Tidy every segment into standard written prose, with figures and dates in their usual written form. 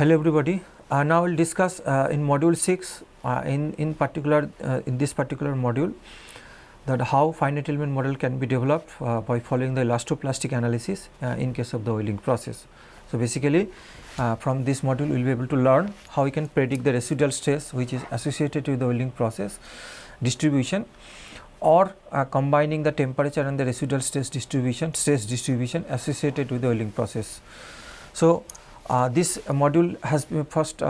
Hello everybody. Now we'll discuss in module 6 in particular in this particular module that how finite element model can be developed by following the elastoplastic analysis in case of the welding process. So basically from this module we will be able to learn how we can predict the residual stress which is associated with the welding process distribution, or combining the temperature and the residual stress distribution associated with the welding process. So this module has been first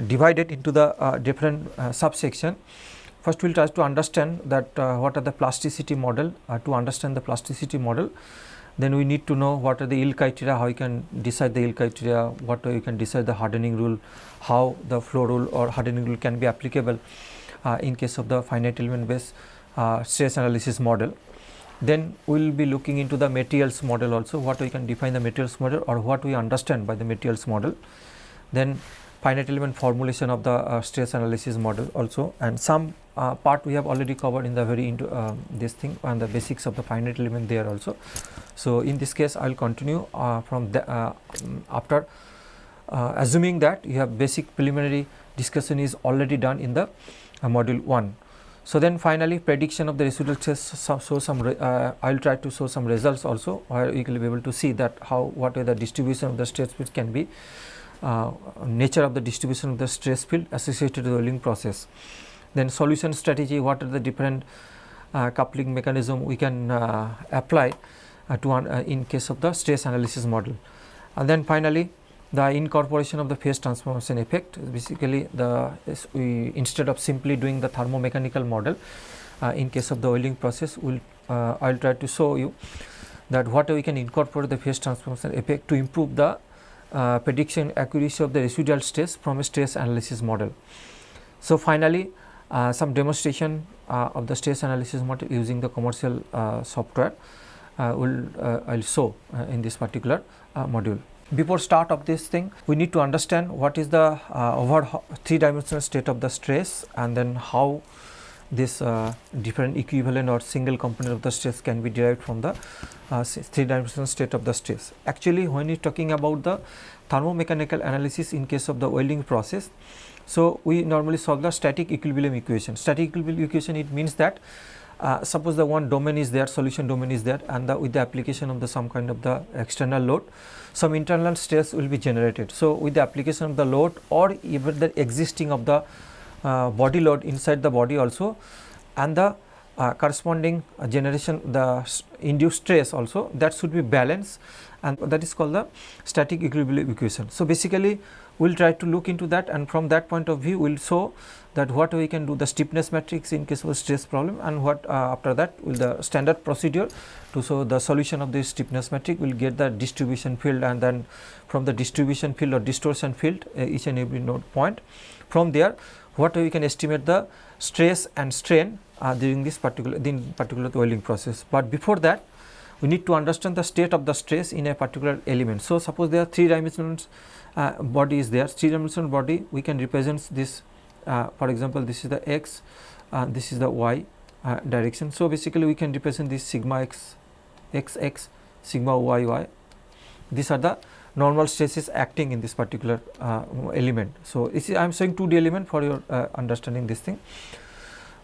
divided into the different subsection. First we will try to understand that what are the plasticity model. To understand the plasticity model, then we need to know what are the yield criteria, how you can decide the yield criteria, what you can decide the hardening rule, how the flow rule or hardening rule can be applicable in case of the finite element based stress analysis model. Then we will be looking into the materials model also, what we can define the materials model or what we understand by the materials model. Then finite element formulation of the stress analysis model also, and some part we have already covered in the very into this thing and the basics of the finite element there also. So in this case I will continue from the after assuming that you have basic preliminary discussion is already done in the module 1. So then finally prediction of the residual stress, I will try to show some results also where you will be able to see that how what are the distribution of the stress field can be, nature of the distribution of the stress field associated with the welding process. Then solution strategy, what are the different coupling mechanism we can apply to in case of the stress analysis model. And then finally the incorporation of the phase transformation effect. Basically we instead of simply doing the thermomechanical model in case of the welding process, I will try to show you that what we can incorporate the phase transformation effect to improve the prediction accuracy of the residual stress from a stress analysis model. So finally some demonstration of the stress analysis model using the commercial software I will show in this particular module. Before start of this thing, we need to understand what is the overall three-dimensional state of the stress, and then how this different equivalent or single component of the stress can be derived from the three-dimensional state of the stress. Actually, when we are talking about the thermomechanical analysis in case of the welding process, so we normally solve the static equilibrium equation. Static equilibrium equation, it means that suppose the one domain is there, solution domain is there, and with the application of the some kind of the external load, some internal stress will be generated. So with the application of the load or even the existing of the body load inside the body also, and the corresponding generation, the induced stress also, that should be balanced, and that is called the static equilibrium equation. So basically we will try to look into that, and from that point of view we will show that what we can do the stiffness matrix in case of a stress problem, and what after that will the standard procedure to show the solution of this stiffness matrix. We will get the distribution field, and then from the distribution field or distortion field each and every node point, from there what we can estimate the stress and strain during this particular welding process. But before that we need to understand the state of the stress in a particular element. So suppose there are three dimensions body is there, three dimensional body, we can represent this for example this is the x, this is the y direction. So basically we can represent this sigma x x, sigma y y. These are the normal stresses acting in this particular element. So I am showing 2D element for your understanding this thing,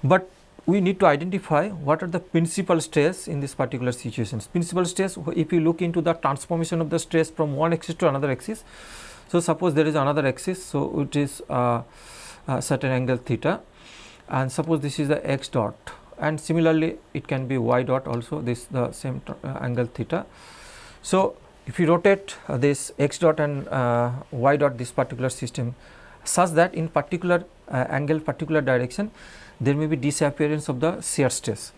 but we need to identify what are the principal stress in this particular situations. Principal stress, if you look into the transformation of the stress from one axis to another axis. So suppose there is another axis, so it is certain angle theta, and suppose this is the x dot, and similarly it can be y dot also, this the same angle theta. So if you rotate this x dot and y dot, this particular system, such that in particular angle, particular direction, there may be disappearance of the shear stress,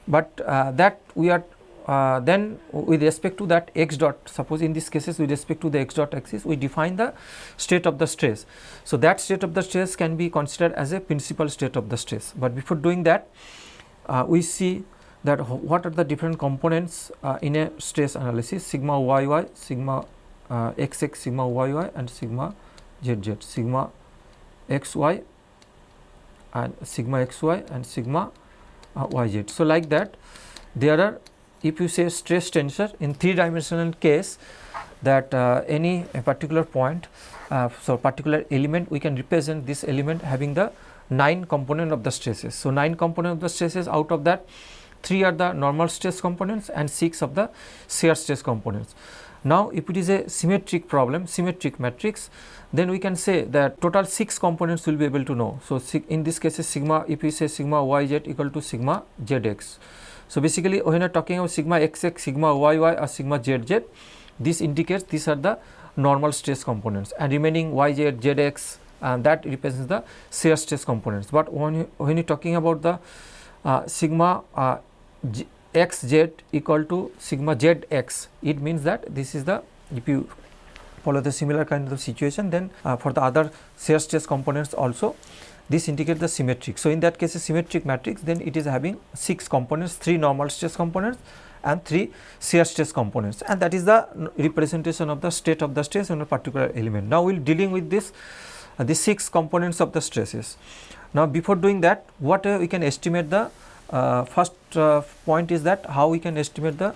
but that we are then with respect to that x dot, suppose in these cases with respect to the x dot axis we define the state of the stress. So that state of the stress can be considered as a principal state of the stress. But before doing that we see that what are the different components in a stress analysis: sigma yy, sigma xx, sigma yy, and sigma zz, sigma xy and sigma xy and sigma yz. So like that there are if you say stress tensor in 3-dimensional case, that any particular point, so particular element, we can represent this element having the 9 component of the stresses. So 9 component of the stresses, out of that 3 are the normal stress components and 6 of the shear stress components. Now if it is a symmetric problem, symmetric matrix, then we can say that total 6 components will be able to know. So in this case sigma, if we say sigma yz equal to sigma zx. So basically when you are talking about sigma xx, sigma yy or sigma zz, this indicates these are the normal stress components, and remaining yz, zx, and that represents the shear stress components. But when you are talking about the sigma xz equal to sigma zx, it means that this is the, if you follow the similar kind of situation, then for the other shear stress components also this indicates the symmetric. So in that case a symmetric matrix, then it is having 6 components, 3 normal stress components and 3 shear stress components, and that is the representation of the state of the stress on a particular element. Now we will dealing with this the 6 components of the stresses. Now before doing that, what we can estimate the first point is that how we can estimate the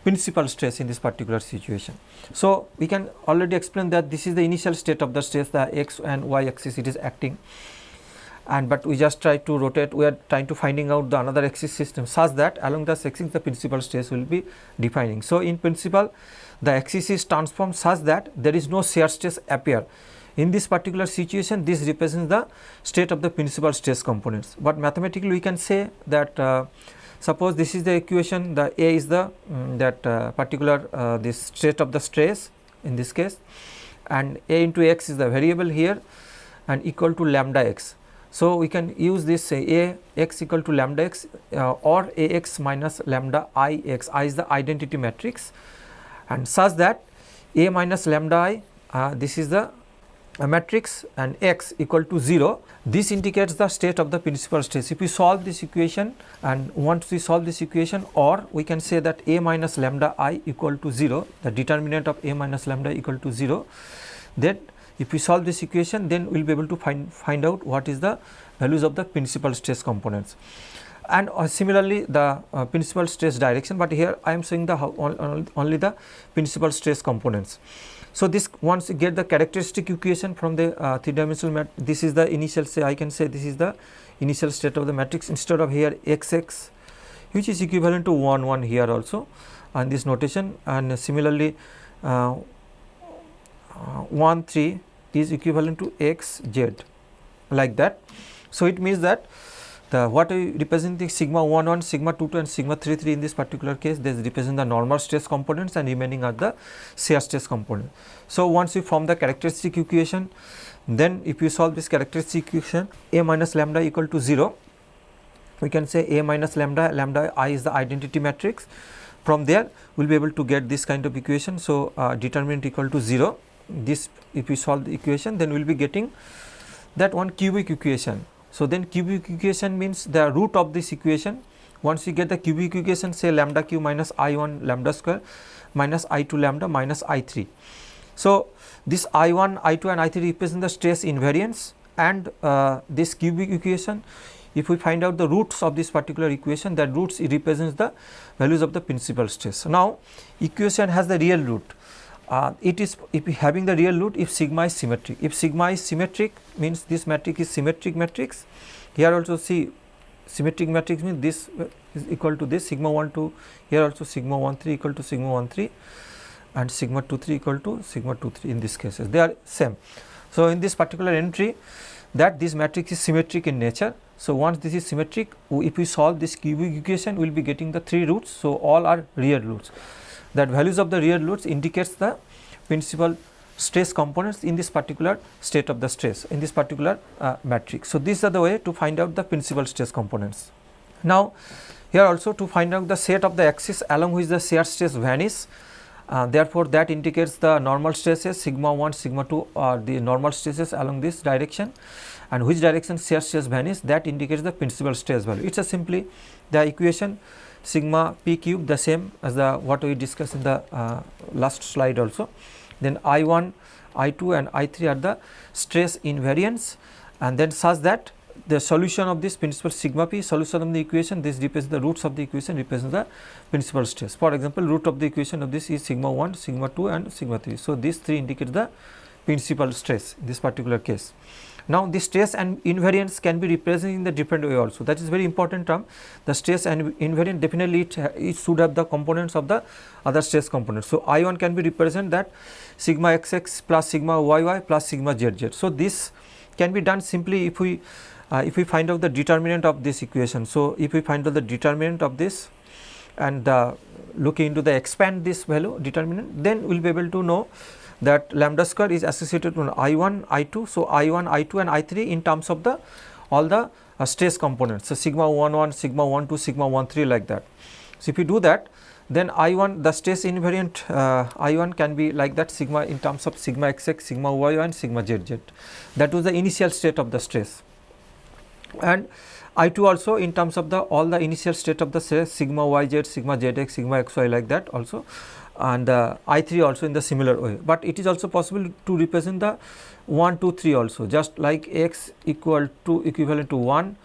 principal stress in this particular situation. So we can already explain that this is the initial state of the stress, the x and y axis it is acting, and but we just try to rotate, we are trying to finding out the another axis system such that along the axis the principal stress will be defining. So in principle the axis is transformed such that there is no shear stress appear. In this particular situation, this represents the state of the principal stress components, but mathematically we can say that suppose this is the equation, the A is the that particular this state of the stress in this case, and A into x is the variable here and equal to lambda x. So we can use this A x equal to lambda x or A x minus lambda I x. I is the identity matrix, and such that A minus lambda I, this is the matrix, and x equal to 0. This indicates the state of the principal stress. If we solve this equation, and once we solve this equation, or we can say that A minus lambda I equal to 0, the determinant of A minus lambda equal to 0, then if we solve this equation, then we will be able to find out what is the values of the principal stress components, and similarly the principal stress direction, but here I am saying the only the principal stress components. So this, once you get the characteristic equation from the 3-dimensional matrix, this is the initial, say I can say this is the initial state of the matrix instead of here xx, which is equivalent to 1 1 here also and this notation, and similarly 1 3 is equivalent to x z, like that. So it means that the what we represent the sigma 1 1, sigma 2 2 and sigma 3 3 in this particular case, they represent the normal stress components and remaining are the shear stress component. So once we form the characteristic equation, then if you solve this characteristic equation, A minus lambda equal to 0, we can say A minus lambda, lambda I is the identity matrix. From there we will be able to get this kind of equation. So determinant equal to 0, this if we solve the equation, then we will be getting that one cubic equation. So then cubic equation means the root of this equation. Once you get the cubic equation, say lambda q minus I1 lambda square minus I2 lambda minus I3. So this I1, I2 and I3 represent the stress invariance, and this cubic equation, if we find out the roots of this particular equation, that roots it represents the values of the principal stress. So now equation has the real root. It is if having the real root if sigma is symmetric. If sigma is symmetric means this matrix is symmetric matrix. Here also see symmetric matrix means this is equal to this sigma 1 2, here also sigma 1 3 equal to sigma 1 3 and sigma 2 3 equal to sigma 2 3 in this cases, they are same. So in this particular entry, that this matrix is symmetric in nature. So once this is symmetric, if we solve this cubic equation, we will be getting the 3 roots. So all are real roots. That values of the real roots indicates the principal stress components in this particular state of the stress in this particular matrix. So these are the way to find out the principal stress components. Now here also to find out the set of the axis along which the shear stress vanish, therefore that indicates the normal stresses sigma 1 sigma 2 are the normal stresses along this direction, and which direction shear stress vanish, that indicates the principal stress value. It's a simply the equation sigma p cube, the same as the what we discussed in the last slide also. Then I1, I2 and I3 are the stress invariants, and then such that the solution of this principal sigma p, solution of the equation, this represents the roots of the equation, represents the principal stress. For example, root of the equation of this is sigma 1, sigma 2 and sigma 3. So, these 3 indicate the principal stress in this particular case. Now, the stress and invariance can be represented in the different way also, that is very important term. The stress and invariant, definitely it should have the components of the other stress components. So, I1 can be represented that sigma xx plus sigma yy plus sigma zz. So, this can be done simply if we find out the determinant of this equation. So, if we find out the determinant of this and look into the expand this value determinant, then we will be able to know that lambda square is associated with I1, I2. So, I1, I2 and I3 in terms of the all the stress components. So, sigma 1 1, sigma 1 2, sigma 1 3 like that. So, if you do that, then I1, the stress invariant I1 can be like that, sigma in terms of sigma xx, sigma yy and sigma zz. That was the initial state of the stress. And I2 also in terms of the all the initial state of the stress, sigma yz, sigma zx, sigma xy like that also, and I3 also in the similar way. But it is also possible to represent the 1 2 3 also, just like x equivalent to 1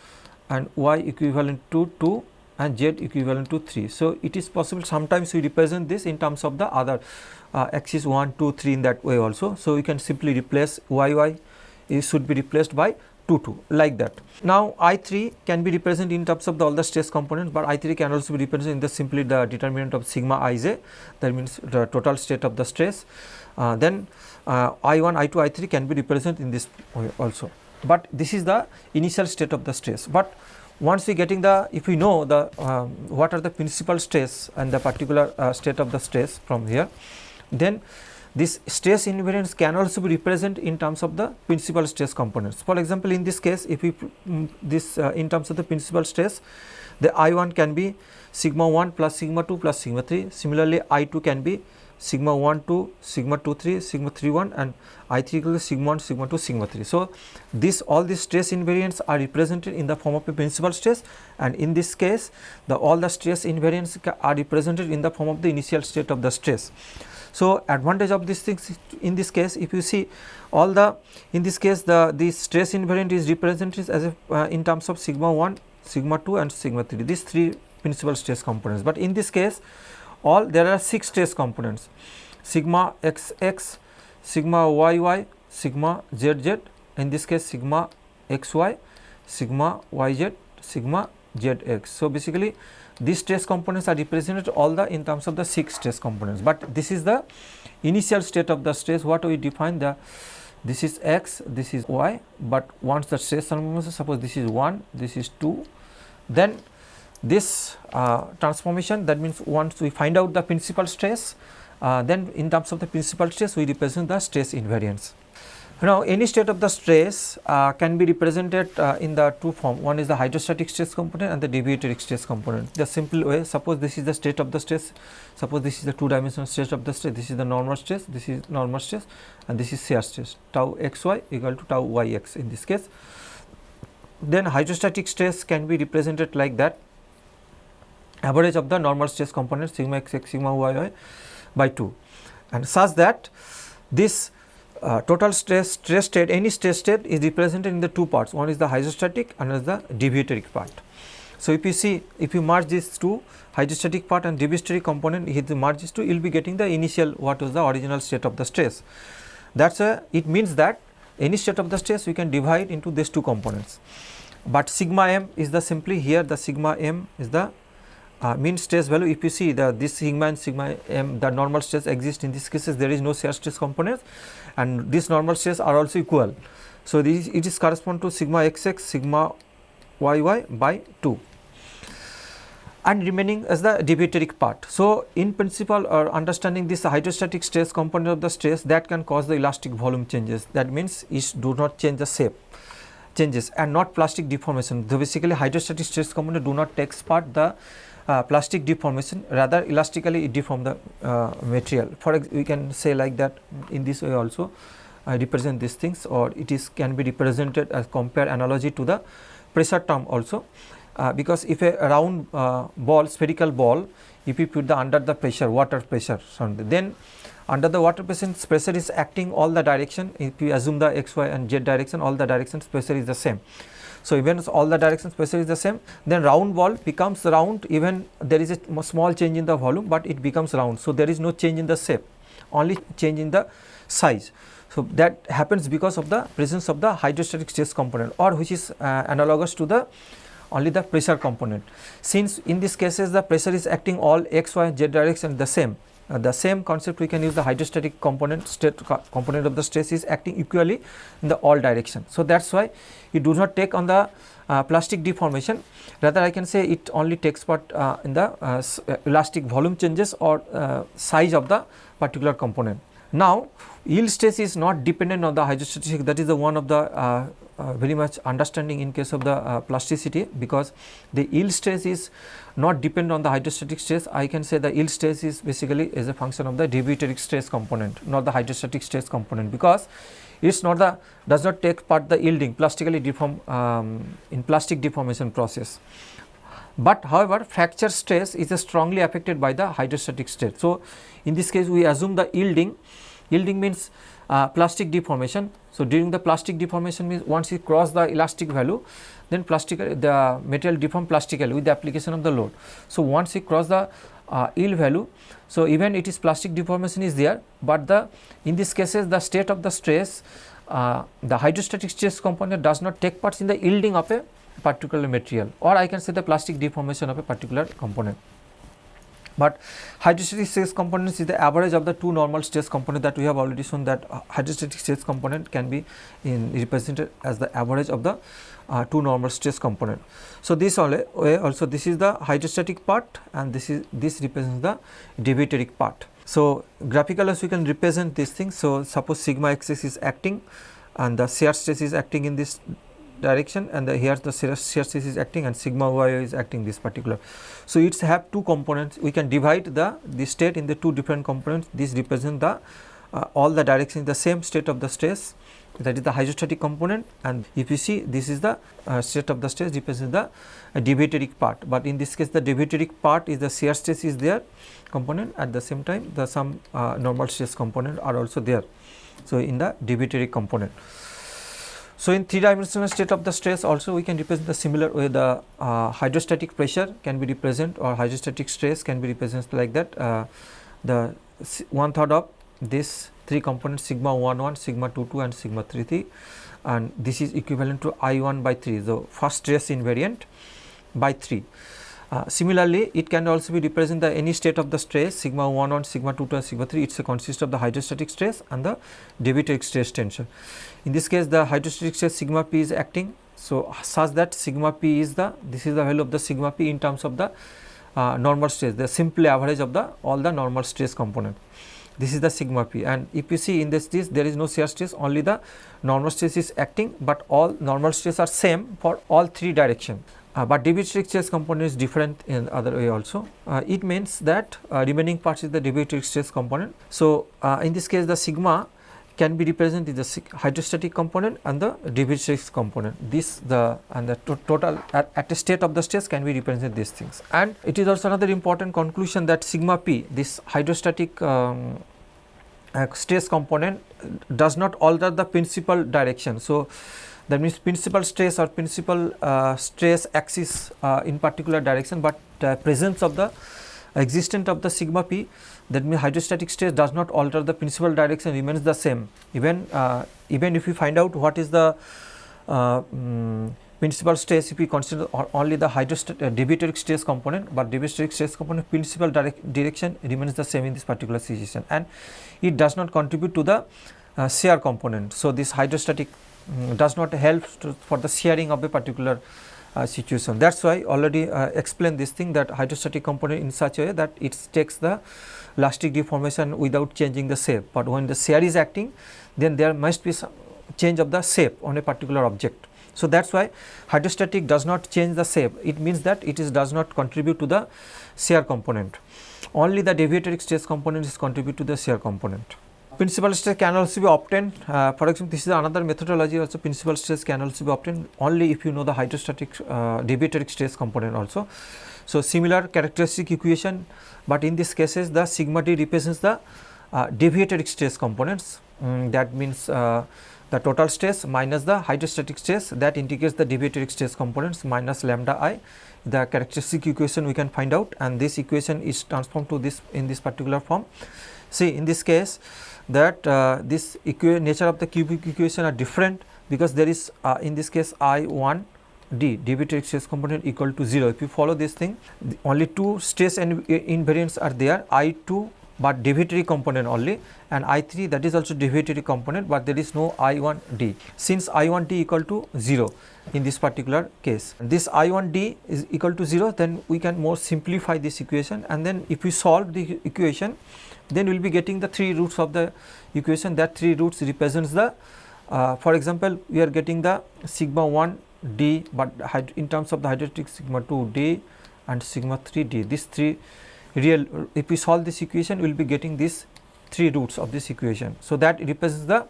and y equivalent to 2 and z equivalent to 3. So, it is possible sometimes we represent this in terms of the other axis 1 2 3 in that way also. So, we can simply replace yy, it should be replaced by 2 2 like that. Now, I3 can be represented in terms of the all the stress components, but I3 can also be represented in the simply the determinant of sigma ij, that means the total state of the stress. Then I1, I2, I3 can be represented in this way also, but this is the initial state of the stress. But once we getting the, if we know the what are the principal stress and the particular state of the stress from here, then this stress invariance can also be represented in terms of the principal stress components. For example, in this case, if we this in terms of the principal stress, the I1 can be sigma 1 plus sigma 2 plus sigma 3. Similarly, I2 can be sigma 1 2, sigma 2 3, sigma 3 1 and I3 equal to sigma 1, sigma 2, sigma 3. So, this all these stress invariants are represented in the form of a principal stress, and in this case the all the stress invariants are represented in the form of the initial state of the stress. So, advantage of these things in this case, if you see all the, in this case the stress invariant is represented as a in terms of sigma 1, sigma 2 and sigma 3, these 3 principal stress components. But in this case all there are 6 stress components, sigma xx, sigma yy, sigma zz, in this case sigma xy, sigma yz, sigma zx. So, basically these stress components are represented all the in terms of the 6 stress components, but this is the initial state of the stress. What we define, the this is x, this is y, but once the stress transformation, suppose this is 1, this is 2, then this transformation, that means once we find out the principal stress, then in terms of the principal stress we represent the stress invariance. Now, any state of the stress can be represented in the two form. One is the hydrostatic stress component and the deviatoric stress component. The simple way, suppose this is the state of the stress, suppose this is the 2-dimensional state of the stress, this is the normal stress, this is normal stress and this is shear stress, tau xy equal to tau yx in this case. Then hydrostatic stress can be represented like that, average of the normal stress component sigma xx, sigma yy by 2, and such that this total stress state, any stress state is represented in the two parts, one is the hydrostatic and another the deviatoric part. So, if you see, if you merge these two, hydrostatic part and deviatoric component, if you merge these two, you will be getting the initial, what was the original state of the stress. That is it means that any state of the stress we can divide into these two components, but sigma m is the simply here the sigma m is the mean stress value. If you see the this sigma and sigma m, the normal stress exists in this cases, there is no shear stress component and this normal stress are also equal. So, this it is correspond to sigma xx, sigma yy by 2 and remaining as the deviatoric part. So, in principle or understanding this hydrostatic stress component of the stress, that can cause the elastic volume changes, that means it do not change the shape changes and not plastic deformation. So, basically hydrostatic stress component do not takes part the plastic deformation, rather elastically it deform the material. For we can say like that in this way also represent these things, or it is can be represented as compare analogy to the pressure term also, because if a round ball, spherical ball, if you put the under the pressure, water pressure, then under the water pressure is acting all the direction. If you assume the x, y and z direction, all the directions pressure is the same. So, even all the directions pressure is the same, then round ball becomes round, even there is a small change in the volume, but it becomes round. So, there is no change in the shape, only change in the size. So, that happens because of the presence of the hydrostatic stress component, or which is analogous to the only the pressure component. Since in these cases the pressure is acting all x, y, z direction the same concept we can use the hydrostatic component, component of the stress is acting equally in the all direction. So, that is why it does not take on the plastic deformation, rather I can say it only takes part in the elastic volume changes or size of the particular component. Now, yield stress is not dependent on the hydrostatic, that is the one of the very much understanding in case of the plasticity, because the yield stress is not dependent on the hydrostatic stress. I can say the yield stress is basically as a function of the deviatoric stress component, not the hydrostatic stress component, because it is not the does not take part the yielding plastically deform in plastic deformation process. But however, fracture stress is strongly affected by the hydrostatic stress. So, in this case we assume the yielding means plastic deformation. So, during the plastic deformation means once you cross the elastic value, then the material deform plastically with the application of the load. So, once you cross the yield value, so even it is plastic deformation is there, but in these cases the state of the stress, the hydrostatic stress component does not take part in the yielding of a particular material, or I can say the plastic deformation of a particular component. But hydrostatic stress component is the average of the two normal stress components that we have already shown, that hydrostatic stress component can be represented as the average of the two normal stress component. So, this also this is the hydrostatic part, and this represents the deviatoric part. So, graphically we can represent these things. So, suppose sigma xx is acting and the shear stress is acting in this direction, and here the shear stress is acting and sigma y is acting this particular. So, it have two components. We can divide the state in the two different components. This represent the all the directions the same state of the stress, that is the hydrostatic component, and if you see this is the state of the stress represents the deviatoric part. But in this case the deviatoric part is the shear stress is there component, at the same time the some normal stress component are also there. So, in the deviatoric component. So, in three dimensional state of the stress also we can represent the similar way. The hydrostatic pressure can be represented, or hydrostatic stress can be represented like that. The 1/3 of this three components, sigma 1 sigma 2 and sigma 3, and this is equivalent to I1 by 3, the first stress invariant by 3. Similarly, it can also be represent the any state of the stress sigma 1 sigma 2 and sigma 3. It consists of the hydrostatic stress and the deviatoric stress tension. In this case, the hydrostatic stress sigma p is acting. So, such that sigma p is this is the value of the sigma p in terms of the normal stress, the simple average of all the normal stress component. This is the sigma p, and if you see in this there is no shear stress, only the normal stress is acting, but all normal stress are same for all three directions. But deviatoric stress component is different in other way also. It means that remaining parts is the deviatoric stress component. So, in this case the sigma can be represented the hydrostatic component and the deviatoric component. Total at a state of the stress can be represented these things. And it is also another important conclusion that sigma p, this hydrostatic stress component, does not alter the principal direction. So, that means principal stress or principal stress axis in particular direction, but presence of the existence of the sigma p, that means hydrostatic stress does not alter the principal direction, remains the same. Even if we find out what is the principal stress, if we consider only the deviatoric stress component, but deviatoric stress component principal direction remains the same in this particular situation, and it does not contribute to the shear component. So, this hydrostatic does not help for the shearing of a particular situation. That is why already explained this thing, that hydrostatic component in such a way that it takes the elastic deformation without changing the shape, but when the shear is acting, then there must be some change of the shape on a particular object. So, that is why hydrostatic does not change the shape. It means that it does not contribute to the shear component. Only the deviatoric stress component is contribute to the shear component. Principal stress can also be obtained. For example, this is another methodology also. Principal stress can also be obtained only if you know the hydrostatic deviatoric stress component also. So, similar characteristic equation, but in this cases the sigma d represents the deviatoric stress components, that means the total stress minus the hydrostatic stress, that indicates the deviatoric stress components minus lambda I. The characteristic equation we can find out, and this equation is transformed to this in this particular form. See, in this case that this nature of the cubic equation are different, because there is in this case I1 d deviatoric stress component equal to 0. If you follow this thing, only two stress and invariants are there, I2 but deviatory component only, and I3 that is also deviatory component, but there is no I1d. Since I1d equal to 0 in this particular case, this I1d is equal to 0, then we can more simplify this equation, and then if we solve the equation, then we will be getting the 3 roots of the equation. That 3 roots represents the for example, we are getting the sigma 1 d, but in terms of the hydrostatic sigma 2 d and sigma 3 d, these 3 real, if we solve this equation, we will be getting these 3 roots of this equation. So, that represents the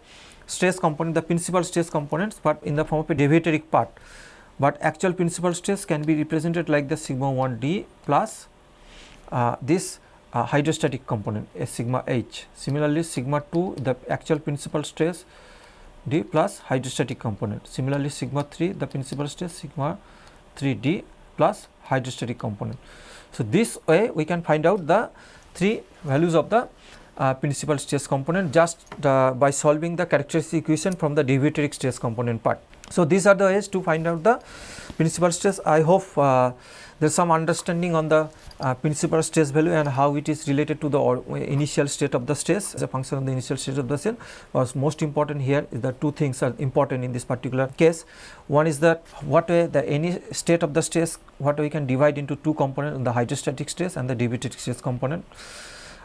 stress component, the principal stress components, but in the form of a deviatoric part, but actual principal stress can be represented like the sigma 1 d plus this hydrostatic component sigma h. Similarly, sigma 2 the actual principal stress d plus hydrostatic component. Similarly, sigma 3 the principal stress sigma 3 d plus hydrostatic component. So, this way we can find out the 3 values of the principal stress component just by solving the characteristic equation from the deviatoric stress component part. So, these are the ways to find out the principal stress. I hope there is some understanding on the principal stress value and how it is related to the initial state of the stress as a function of the initial state of the cell. What's most important here is that 2 things are important in this particular case. One is that what way the any state of the stress, what we can divide into 2 components, the hydrostatic stress and the deviatoric stress component.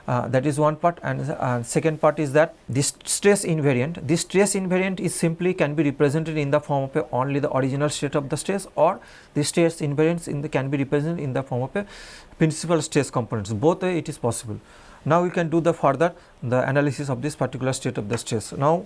That is one part, and second part is that this stress invariant. This stress invariant is simply can be represented in the form of only the original state of the stress, or the stress invariance can be represented in the form of a principal stress components. Both way it is possible. Now we can do the further the analysis of this particular state of the stress. Now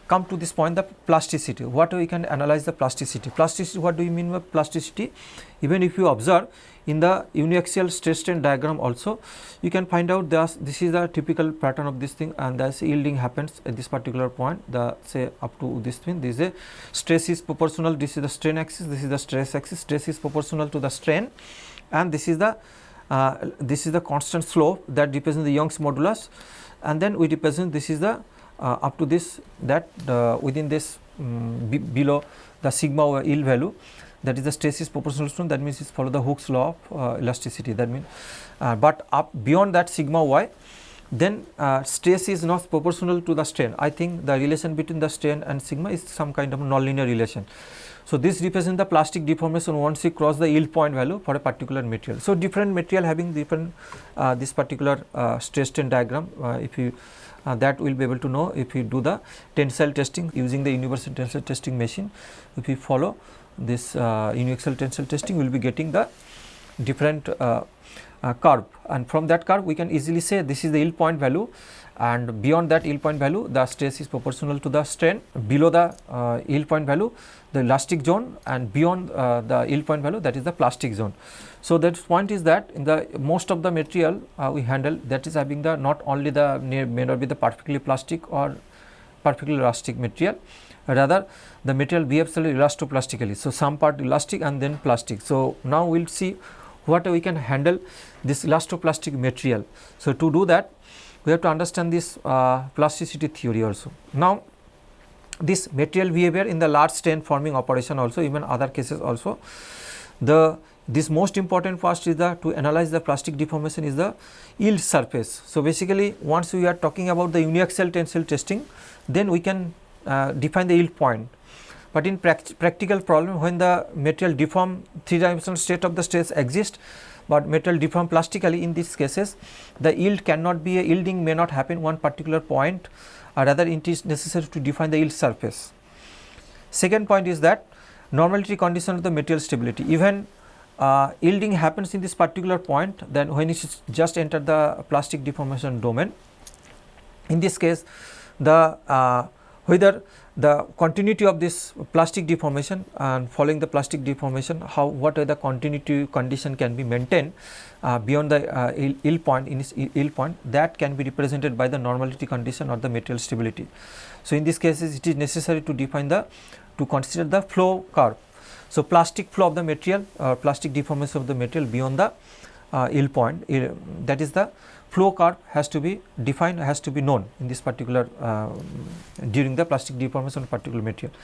come to this point, the plasticity. What we can analyze the plasticity? Plasticity, what do you mean by plasticity? Even if you observe in the uniaxial stress strain diagram also, you can find out this is the typical pattern of this thing, and thus yielding happens at this particular point, the say up to this thing. This is a stress is proportional, this is the strain axis, this is the stress axis, stress is proportional to the strain, and this is the constant slope that represents the Young's modulus, and then we represent this is the up to this that within this below the sigma yield value, that is the stress is proportional to, that means it follow the Hooke's law of elasticity, that means but up beyond that sigma y, then stress is not proportional to the strain. I think the relation between the strain and sigma is some kind of nonlinear relation. So, this represents the plastic deformation once you cross the yield point value for a particular material. So, different material having different this particular stress strain diagram, if you that we will be able to know if you do the tensile testing using the universal tensile testing machine. If you follow this universal tensile testing, we will be getting the different curve, and from that curve we can easily say this is the yield point value, and beyond that yield point value the stress is proportional to the strain, below the yield point value the elastic zone, and beyond the yield point value that is the plastic zone. So, that point is that in the most of the material we handle, that is having the not only the may not be the perfectly plastic or perfectly elastic material, rather the material behaves elastoplastically. So, some part elastic and then plastic. So, now we will see what we can handle this elastoplastic material. So, to do that we have to understand this plasticity theory also. Now, this material behavior in the large strain forming operation also, even other cases also, this most important first is to analyze the plastic deformation is the yield surface. So, basically once we are talking about the uniaxial tensile testing, then we can define the yield point. But in practical problem, when the material deform 3-dimensional state of the stress exists, but material deform plastically, in these cases the yield cannot be yielding may not happen one particular point, or rather it is necessary to define the yield surface. Second point is that normality condition of the material stability. Even yielding happens in this particular point, then when it is just enter the plastic deformation domain, in this case the whether the continuity of this plastic deformation and following the plastic deformation, what are the continuity condition can be maintained beyond the yield point, in its yield point, that can be represented by the normality condition or the material stability. So, in these cases it is necessary to consider the flow curve. So, plastic flow of the material or plastic deformation of the material beyond the yield point, that is the flow curve has to be defined, has to be known in this particular during the plastic deformation of particular material.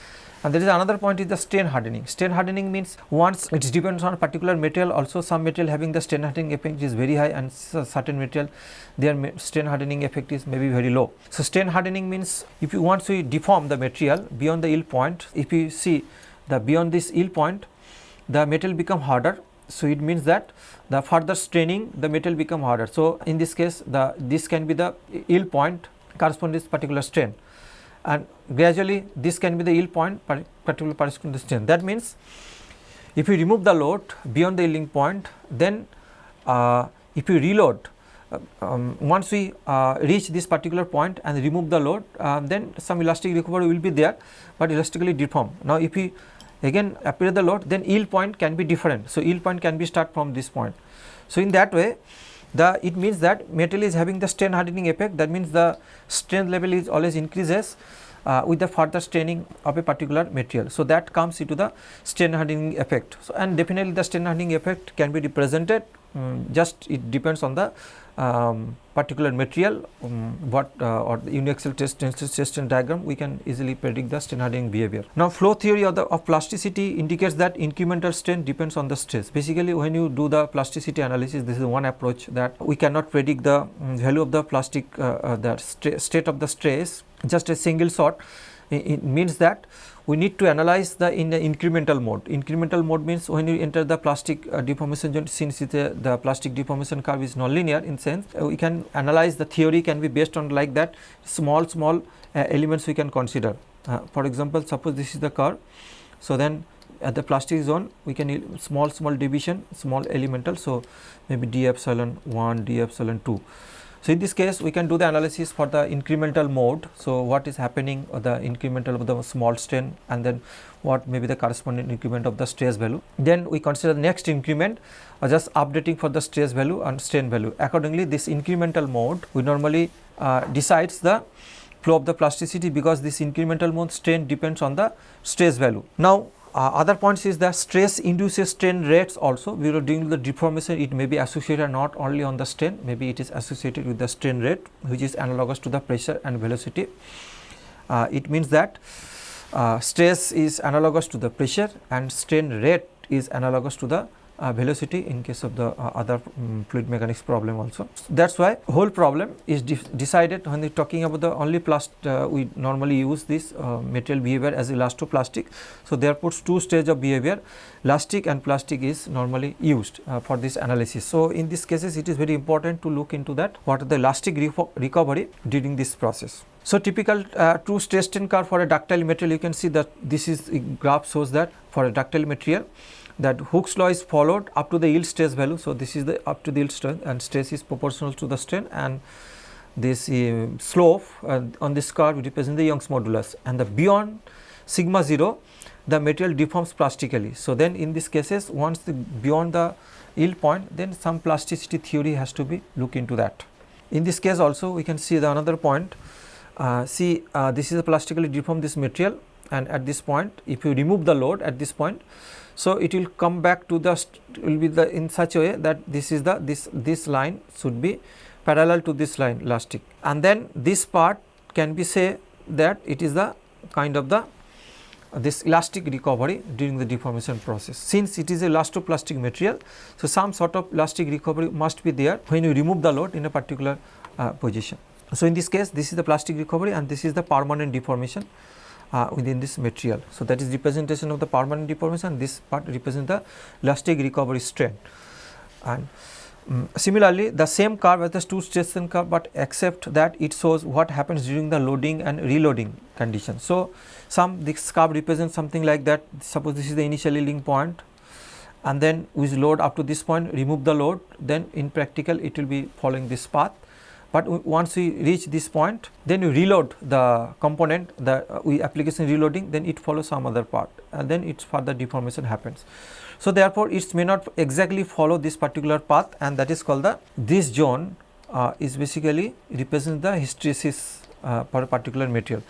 And there is another point is the strain hardening. Strain hardening means once it depends on a particular material, also some material having the strain hardening effect is very high, and certain material their strain hardening effect is maybe very low. So, strain hardening means if you want to deform the material beyond the yield point, if you see the beyond this yield point the metal become harder. So, it means that the further straining the metal become harder. So, in this case this can be the yield point corresponding to this particular strain, and gradually this can be the yield point particular corresponding to the strain. That means if you remove the load beyond the yielding point, then if you reload once we reach this particular point and remove the load, then some elastic recovery will be there, but elastically deformed. Now, if we again apply the load, then yield point can be different. So, yield point can be start from this point. So, in that way it means that metal is having the strain hardening effect. That means the strength level is always increases with the further straining of a particular material. So, that comes into the strain hardening effect. So, and definitely the strain hardening effect can be represented, just it depends on the particular material, or the uniaxial tensile strain diagram, we can easily predict the strain hardening behavior. Now, flow theory of plasticity indicates that incremental strain depends on the stress. Basically, when you do the plasticity analysis, this is one approach that we cannot predict the value of the plastic the state of the stress just a single shot. It means that we need to analyze in the incremental mode. Incremental mode means when you enter the plastic deformation zone, since the plastic deformation curve is nonlinear in sense, we can analyze, the theory can be based on like that small elements we can consider. For example, suppose this is the curve. So, then at the plastic zone we can small division, small elemental. So, maybe d epsilon 1, d epsilon 2. So, in this case we can do the analysis for the incremental mode. So, what is happening the incremental of the small strain, and then what may be the corresponding increment of the stress value. Then we consider the next increment, just updating for the stress value and strain value. Accordingly, this incremental mode we normally decides the flow of the plasticity, because this incremental mode strain depends on the stress value. Now, other points is the stress induces strain rates also. We are doing the deformation, it may be associated not only on the strain, maybe it is associated with the strain rate, which is analogous to the pressure and velocity. It means that stress is analogous to the pressure and strain rate is analogous to the velocity in case of the other fluid mechanics problem also. That is why whole problem is decided when we are talking about the only we normally use this material behavior as elastoplastic. So, therefore, two stage of behavior, elastic and plastic, is normally used for this analysis. So, in these cases it is very important to look into that what are the elastic recovery during this process. So, typical true stress strain curve for a ductile material, you can see that this is a graph shows that for a ductile material that Hooke's law is followed up to the yield stress value. So, this is the up to the yield stress, and stress is proportional to the strain, and this slope on this curve represents the Young's modulus, and the beyond sigma 0 the material deforms plastically. So, then in these cases once beyond the yield point, then some plasticity theory has to be looked into that. In this case also we can see the another point, this is a plastically deformed this material, and at this point if you remove the load at this point, so it will come back to the will be the in such a way that this is the this line should be parallel to this line elastic, and then this part can be say that it is the kind of the this elastic recovery during the deformation process. Since it is a elastoplastic material, so some sort of elastic recovery must be there when you remove the load in a particular position. So, in this case this is the plastic recovery and this is the permanent deformation within this material. So, that is representation of the permanent deformation, this part represents the elastic recovery strain. And similarly, the same curve as the two stress strain curve, but except that it shows what happens during the loading and reloading condition. So, this curve represents something like that. Suppose this is the initial yielding point, and then with load up to this point remove the load, then in practical it will be following this path. but once we reach this point, then we reload the component, we application reloading, then it follows some other part, and then its further deformation happens. So therefore it may not exactly follow this particular path, and that is called this zone is basically represents the hysteresis for a particular material.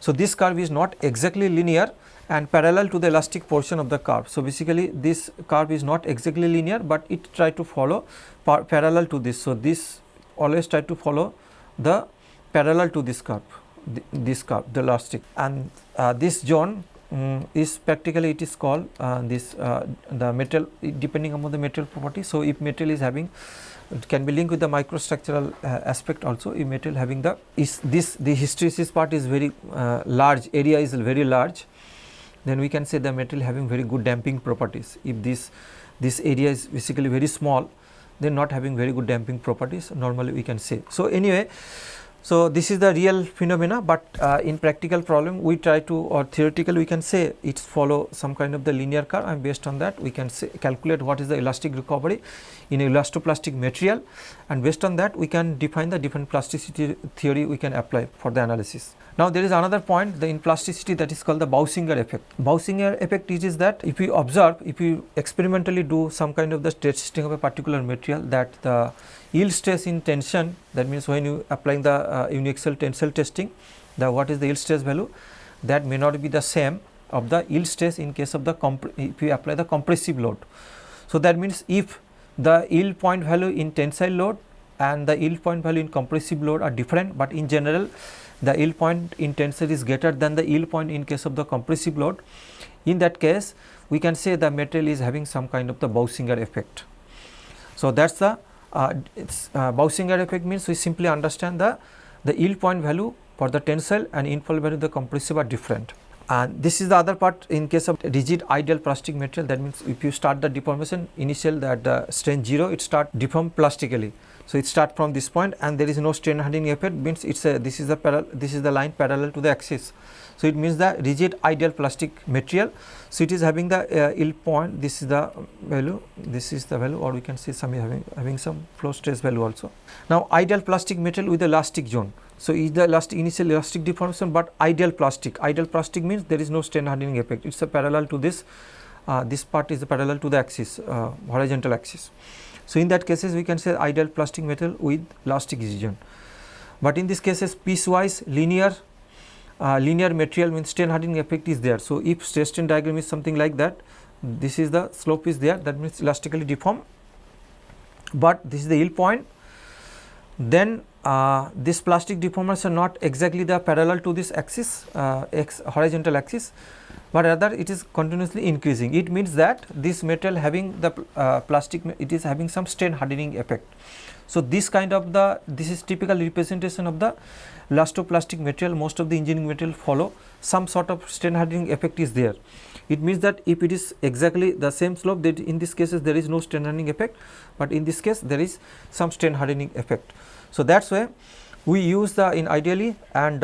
So this curve is not exactly linear and parallel to the elastic portion of the curve. So basically this curve is not exactly linear, but it try to follow parallel to this. So this always try to follow the parallel to this curve, the elastic, and this zone is practically it is called the metal, depending upon the material property. So if metal is having, it can be linked with the microstructural aspect also. If metal having the hysteresis part is very large, area is very large, then we can say the metal having very good damping properties. If this area is basically very small, then not having very good damping properties, normally we can say. So anyway, so this is the real phenomena, but in practical problem we try to, or theoretically we can say it follow some kind of the linear curve, and based on that we can say, calculate what is the elastic recovery in elastoplastic material, and based on that we can define the different plasticity theory we can apply for the analysis. Now there is another point in plasticity, that is called the Bausinger effect. Bausinger effect is that if you observe, if you experimentally do some kind of the stress testing of a particular material, that the yield stress in tension, that means when you applying the uniaxial tensile testing, what is the yield stress value, that may not be the same of the yield stress in case of the if you apply the compressive load. So that means if the yield point value in tensile load and the yield point value in compressive load are different, but in general the yield point in tensile is greater than the yield point in case of the compressive load, in that case we can say the material is having some kind of the Bausinger effect. So that is the Bausinger effect means we simply understand the yield point value for the tensile and yield point value of the compressive are different. And this is the other part in case of rigid ideal plastic material, that means if you start the deformation initial that the strength 0, it start deform plastically. So it start from this point and there is no strain hardening effect, means it's this is the line parallel to the axis. So it means the rigid ideal plastic material. So it is having the yield point, this is the value, this is the value, or we can say some having some flow stress value also. Now ideal plastic material with elastic zone. So is the initial elastic deformation, but ideal plastic. Ideal plastic means there is no strain hardening effect. It's a parallel to this. This part is parallel to the axis, horizontal axis. So in that cases we can say ideal plastic material with elastic zone. But in this cases piecewise linear material means strain hardening effect is there. So if stress strain diagram is something like that, this is the slope is there, that means elastically deform, but this is the yield point. Then this plastic deformation not exactly the parallel to this axis, horizontal axis, but rather it is continuously increasing. It means that this material having the plastic, it is having some strain hardening effect. So this kind of this is typical representation of the elastoplastic material. Most of the engineering material follow some sort of strain hardening effect is there. It means that if it is exactly the same slope, that in this cases there is no strain hardening effect, but in this case there is some strain hardening effect. So that's why we use the ideally and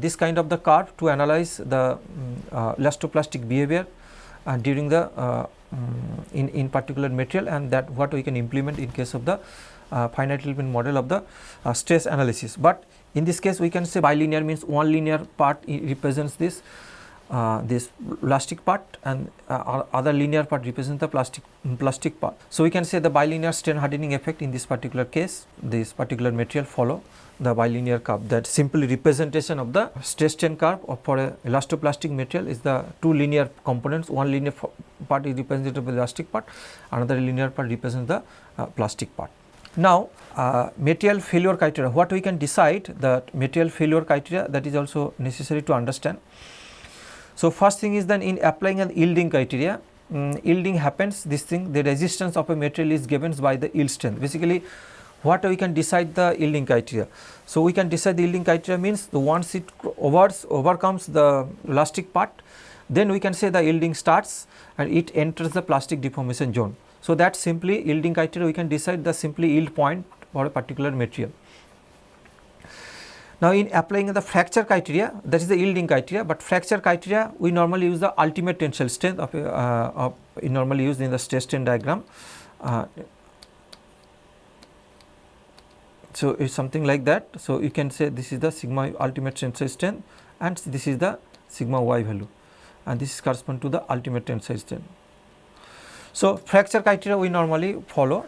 this kind of the curve to analyze the elastoplastic behavior during the in particular material, and that what we can implement in case of the finite element model of the stress analysis. But in this case we can say bilinear means one linear part represents this elastic part, and other linear part represents the plastic part. So we can say the bilinear strain hardening effect in this particular case, this particular material follow the bilinear curve. That simple representation of the stress strain curve for a elastoplastic material is the two linear components. One linear part is represented by the elastic part, another linear part represents the plastic part. Now material failure criteria, what we can decide that material failure criteria, that is also necessary to understand. So first thing is then in applying an yielding criteria, yielding happens, this thing, the resistance of a material is given by the yield strength. Basically what we can decide the yielding criteria. So we can decide the yielding criteria means the once it overcomes the elastic part, then we can say the yielding starts and it enters the plastic deformation zone. So that simply yielding criteria we can decide the simply yield point for a particular material. Now in applying the fracture criteria, that is the yielding criteria, but fracture criteria we normally use the ultimate tensile strength of we normally use in the stress strain diagram. So, it is something like that. So, you can say this is the sigma ultimate tensile strength and this is the sigma y value, and this corresponds to the ultimate tensile strength. So, fracture criteria we normally follow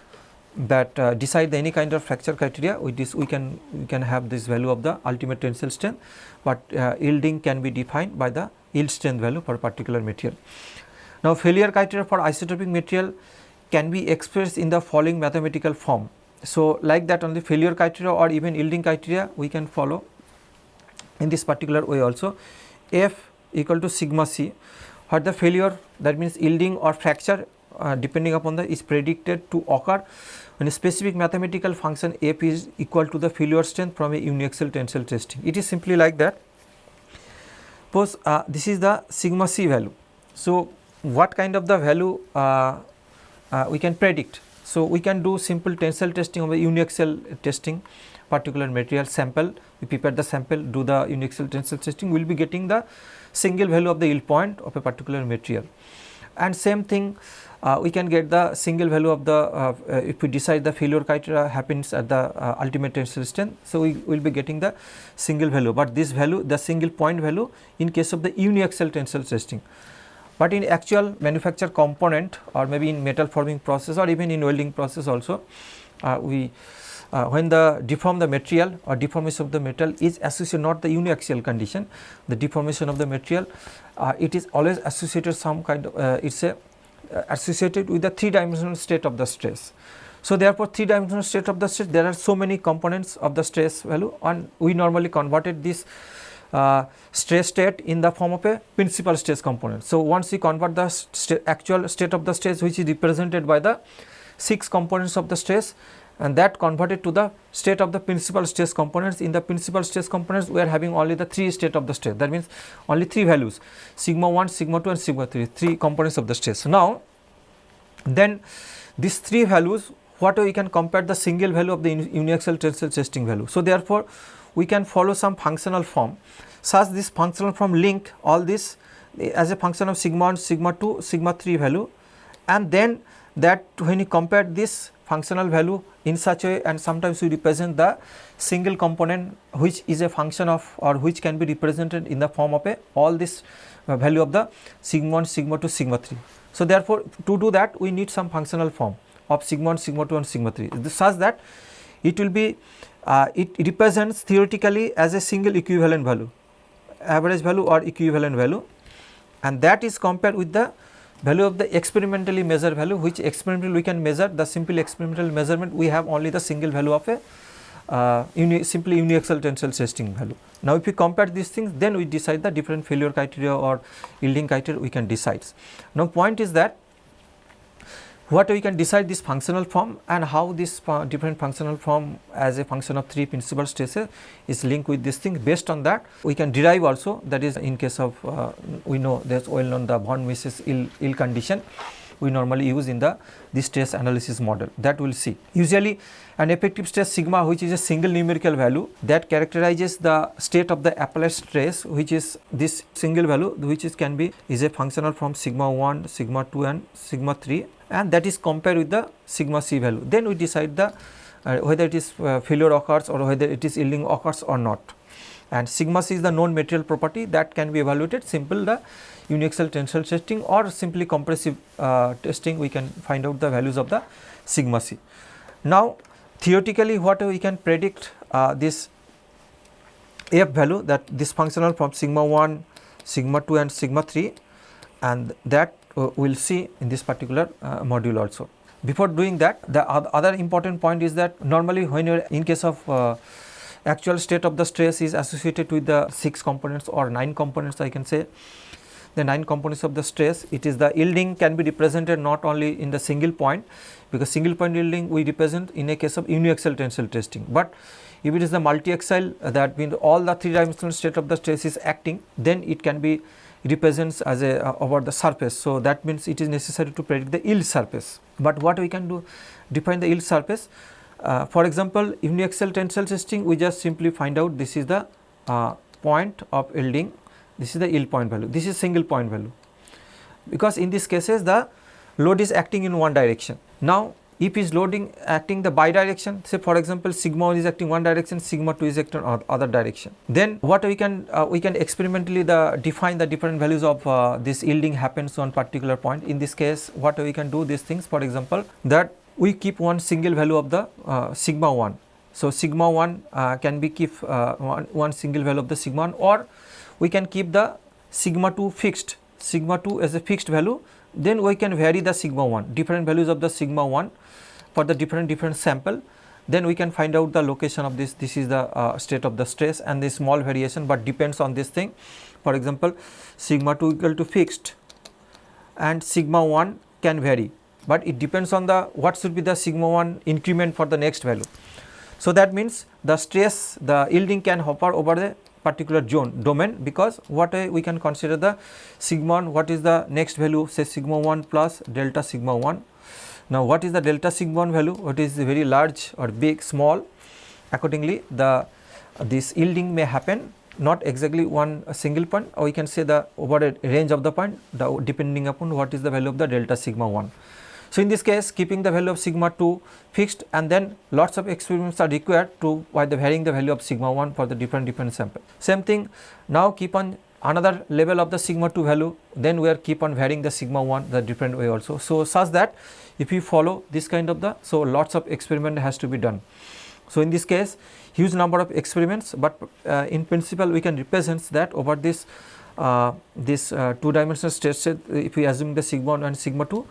that decide any kind of fracture criteria. With this we can have this value of the ultimate tensile strength, but yielding can be defined by the yield strength value for a particular material. Now, failure criteria for isotopic material can be expressed in the following mathematical form. So, like that only failure criteria or even yielding criteria we can follow in this particular way also. F equal to sigma c, where the failure, that means yielding or fracture depending upon the, is predicted to occur when a specific mathematical function f is equal to the failure strength from a uniaxial tensile testing. It is simply like that. Suppose this is the sigma c value. So, what kind of the value we can predict? So, we can do simple tensile testing of a uniaxial testing particular material sample. We prepare the sample, do the uniaxial tensile testing, we will be getting the single value of the yield point of a particular material. And same thing we can get the single value of the if we decide the failure criteria happens at the ultimate tensile strength. So, we will be getting the single value, but this value, the single point value in case of the uniaxial tensile testing. But in actual manufacture component or maybe in metal forming process or even in welding process also, when the deform the material or deformation of the metal is associated not the uniaxial condition, the deformation of the material, it is always associated some kind of it is associated with the 3-dimensional state of the stress. So, therefore, 3-dimensional state of the stress, there are so many components of the stress value, and we normally converted this stress state in the form of a principal stress component. So, once we convert the actual state of the stress, which is represented by the 6 components of the stress, and that converted to the state of the principal stress components. In the principal stress components, we are having only the 3 state of the stress, that means only 3 values, sigma 1, sigma 2 and sigma 3, 3 components of the stress. So, now then these 3 values, what we can compare the single value of the uniaxial tensile testing value. So, therefore, we can follow some functional form such this functional form link all this as a function of sigma 1, sigma 2, sigma 3 value, and then that when you compare this functional value in such a way, and sometimes we represent the single component which is a function of or which can be represented in the form of a all this value of the sigma 1, sigma 2, sigma 3. So, therefore, to do that we need some functional form of sigma 1, sigma 2 and sigma 3 such that it will be it represents theoretically as a single equivalent value, average value or equivalent value, and that is compared with the value of the experimentally measured value, which experimentally we can measure the simple experimental measurement, we have only the single value of a simply uniaxial tensile testing value. Now, if we compare these things, then we decide the different failure criteria or yielding criteria we can decide. Now, point is that what we can decide this functional form and how this different functional form as a function of 3 principal stresses is linked with this thing. Based on that, we can derive also, that is in case of we know there is well known the von Mises ill condition we normally use in the this stress analysis model, that we will see. Usually an effective stress sigma, which is a single numerical value that characterizes the state of the applied stress, which is this single value, which is a functional from sigma 1, sigma 2 and sigma 3, and that is compared with the sigma c value. Then we decide the whether it is failure occurs or whether it is yielding occurs or not. And sigma c is the known material property that can be evaluated simple the uniaxial tensile testing or simply compressive testing, we can find out the values of the sigma c. Now, theoretically what we can predict this f value, that this functional from sigma 1, sigma 2 and sigma 3, and that we will see in this particular module also. Before doing that, the other important point is that normally when you are in case of actual state of the stress is associated with the 6 components or 9 components, I can say the 9 components of the stress, it is the yielding can be represented not only in the single point, because single point yielding we represent in a case of uniaxial tensile testing, but if it is the multi-axial, that means all the 3-dimensional state of the stress is acting, then it can be represents as a over the surface. So, that means it is necessary to predict the yield surface. But what we can do, define the yield surface. For example, uniaxial tensile testing, we just simply find out this is the point of yielding, this is the yield point value, this is single point value, because in these cases the load is acting in one direction. Now, if is loading acting the bidirection, say for example sigma 1 is acting one direction, sigma 2 is acting other direction, then what we can experimentally define the different values of this yielding happens on particular point. In this case, what we can do these things, for example, that we keep one single value of the sigma 1. So, sigma 1 can be keep one single value of the sigma 1, or we can keep the sigma 2 fixed, sigma 2 as a fixed value, then we can vary the sigma 1, different values of the sigma 1 for the different sample, then we can find out the location of this. This is the state of the stress, and the small variation, but depends on this thing. For example, sigma 2 equal to fixed and sigma 1 can vary, but it depends on the what should be the sigma 1 increment for the next value. So, that means the stress, the yielding can hover over the particular domain, because what we can consider the sigma 1, what is the next value, say sigma 1 plus delta sigma 1. Now, what is the delta sigma 1 value? What is very large or big, small? Accordingly, this yielding may happen not exactly one single point, or we can say the over a range of the point, depending upon what is the value of the delta sigma 1. So, in this case, keeping the value of sigma 2 fixed, and then lots of experiments are required to by the varying the value of sigma 1 for the different sample. Same thing, now keep on another level of the sigma 2 value, then we are keep on varying the sigma 1 the different way also. So, such that if you follow this kind of so lots of experiment has to be done. So, in this case, huge number of experiments, but in principle we can represent that over this two dimensional stress set, if we assume the sigma 1 and sigma 2,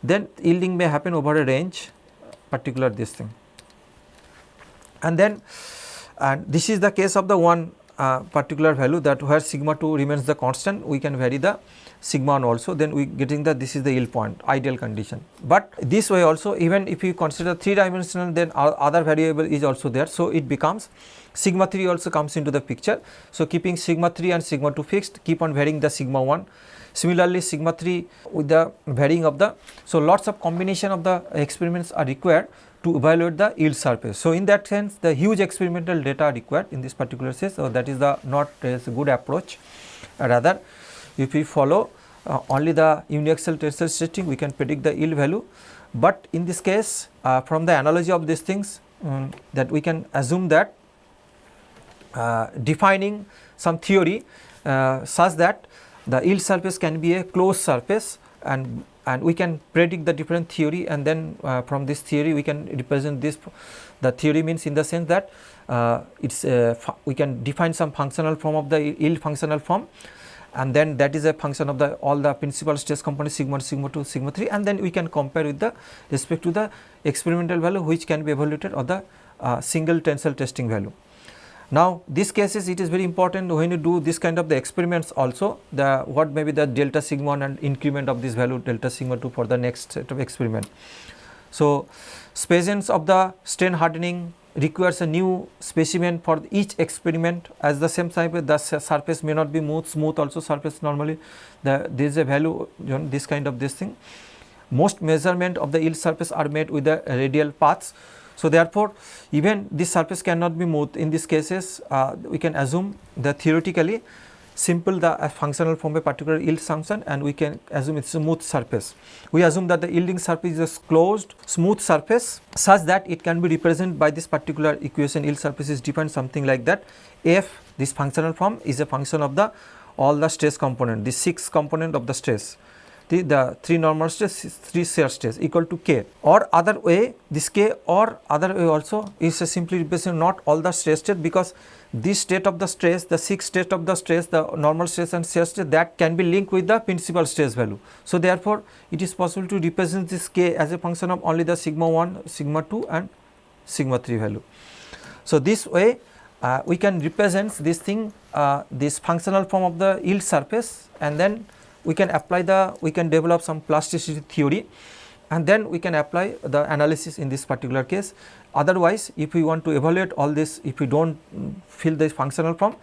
then yielding may happen over a range, particular this thing. And then this is the case of the one particular value, that where sigma 2 remains the constant, we can vary the sigma 1 also, then we getting the this is the yield point, ideal condition. But this way also, even if you consider 3 dimensional, then other variable is also there. So, it becomes sigma 3 also comes into the picture. So, keeping sigma 3 and sigma 2 fixed, keep on varying the sigma 1. Similarly, sigma 3 with the varying of the, so lots of combination of the experiments are required to evaluate the yield surface. So, in that sense, the huge experimental data are required in this particular case. So, that is the not a good approach. Rather, if we follow only the uniaxial tensile testing, we can predict the yield value. But in this case, from the analogy of these things, that we can assume that defining some theory such that the yield surface can be a closed surface, and we can predict the different theory, and then from this theory we can represent this. The theory means in the sense that we can define some functional form of the yield functional form, and then that is a function of the all the principal stress components sigma 1, sigma 2, sigma 3, and then we can compare with the respect to the experimental value which can be evaluated, or the single tensile testing value. Now, these cases it is very important when you do this kind of the experiments also, what may be the delta sigma 1 and increment of this value delta sigma 2 for the next set of experiment. So, specimens of the strain hardening requires a new specimen for each experiment, as the same type the surface may not be smooth also surface normally, there is a value this kind of this thing. Most measurement of the yield surface are made with the radial paths. So, therefore, even this surface cannot be smooth. In these cases, we can assume that theoretically simple the functional from a particular yield function, and we can assume it is a smooth surface. We assume that the yielding surface is a closed smooth surface such that it can be represented by this particular equation. Yield surface is defined something like that. F, this functional form, is a function of the all the stress component, the 6 component of the stress. The 3 normal stress, 3 shear stress equal to K, or other way this K, or other way also is simply representing not all the stress state, because this state of the stress, the 6 state of the stress, the normal stress and shear stress, that can be linked with the principal stress value. So, therefore, it is possible to represent this K as a function of only the sigma 1, sigma 2 and sigma 3 value. So, this way we can represent this thing, this functional form of the yield surface, and then we can apply we can develop some plasticity theory, and then we can apply the analysis in this particular case. Otherwise, if we want to evaluate all this, if we do not fill the functional form,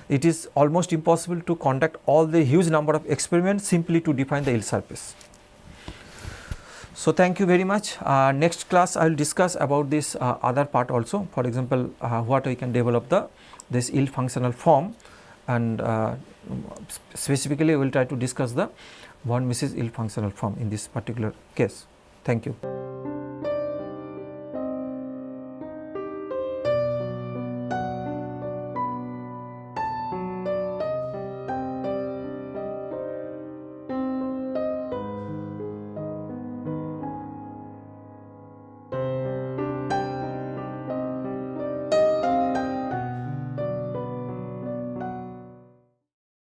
it is almost impossible to conduct all the huge number of experiments simply to define the yield surface. So, thank you very much. Next class I will discuss about this other part also, for example, what we can develop this yield functional form, and specifically we will try to discuss the von Mises yield functional form in this particular case. Thank you.